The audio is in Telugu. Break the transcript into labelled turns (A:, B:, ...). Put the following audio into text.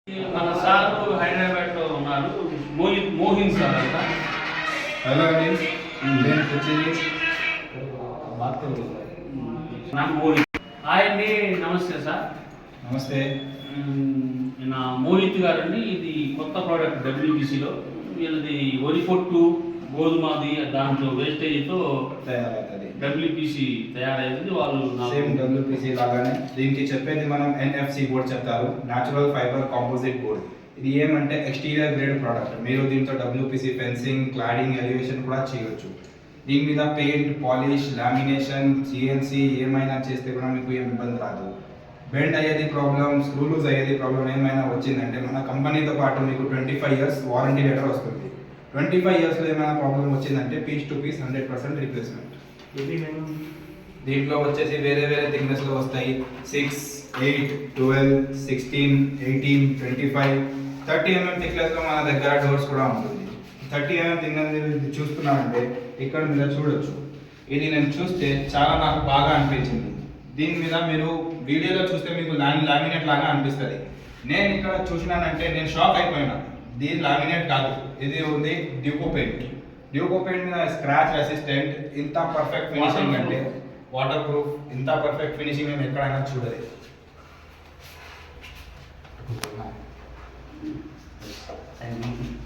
A: మన సార్ హైదరాబాద్లో ఉన్నారు. మోహిన్ సార్ అంట.
B: హలో అండి, నేను వచ్చేది
A: నాకు మోహిత్. హాయ్ అండి, నమస్తే సార్.
B: నమస్తే.
A: నా మోహిత్ గారు అండి. ఇది కొత్త ప్రోడక్ట్ డబ్ల్యూబీసీలో. వీళ్ళది వరి పొట్టు గోధుమది దాంట్లో వేస్టేజ్తో
B: తయారవుతుంది.
A: డబ్ల్యూపీసీ తయారైంది. వాళ్ళు
B: సేమ్ డబ్ల్యూపీసీ లాగానే దీనికి చెప్పేది మనం ఎన్ఎఫ్సి బోర్డ్ చెప్తారు, న్యాచురల్ ఫైబర్ కాంపోజిట్ బోర్డ్. ఇది ఏమంటే ఎక్స్టీరియర్ గ్రేడ్ ప్రోడక్ట్. మీరు దీంతో డబ్ల్యూపీసీ ఫెన్సింగ్, క్లాడింగ్, ఎలివేషన్ కూడా చేయొచ్చు. దీని మీద పెయింట్, పాలిష్, లామినేషన్, సిఎన్సి ఏమైనా చేస్తే కూడా మీకు ఏం ఇబ్బంది రాదు. బెండ్ అయ్యేది ప్రాబ్లం, స్క్రూ లూజ్ అయ్యేది ప్రాబ్లం ఏమైనా వచ్చిందంటే మన కంపెనీతో పాటు మీకు 25 years వారంటీ లెటర్ వస్తుంది. 25 yearsలో ఏమైనా ప్రాబ్లం వచ్చిందంటే పీస్ టు పీస్ 100% రీప్లేస్మెంట్. దీంట్లో వచ్చేసి వేరే వేరే థిక్నెస్లో వస్తాయి. 6, 8, 12, 16, 18, 25, 30 mm థిక్నెస్లో మన దగ్గర డోర్స్ కూడా ఉంటుంది. 30 mm థిక్నెస్ చూస్తున్నామంటే ఇక్కడ మీరు చూడొచ్చు. ఇది నేను చూస్తే చాలా నాకు బాగా అనిపించింది. దీని మీద మీరు వీడియోలో చూస్తే మీకు లామినేట్ లాగా అనిపిస్తుంది. నేను ఇక్కడ చూసినానంటే నేను షాక్ అయిపోయినా. దీని లామినేట్ కాదు, ఇది ఉంది డ్యూకో పెయింట్. డ్యూకో పెయింట్ మీద స్క్రాచ్ రెసిస్టెంట్. ఇంత పర్ఫెక్ట్ ఫినిషింగ్ అంటే వాటర్ ప్రూఫ్. ఇంత పర్ఫెక్ట్ ఫినిషింగ్ మేము ఎక్కడైనా చూడలేదు.
A: Thank you.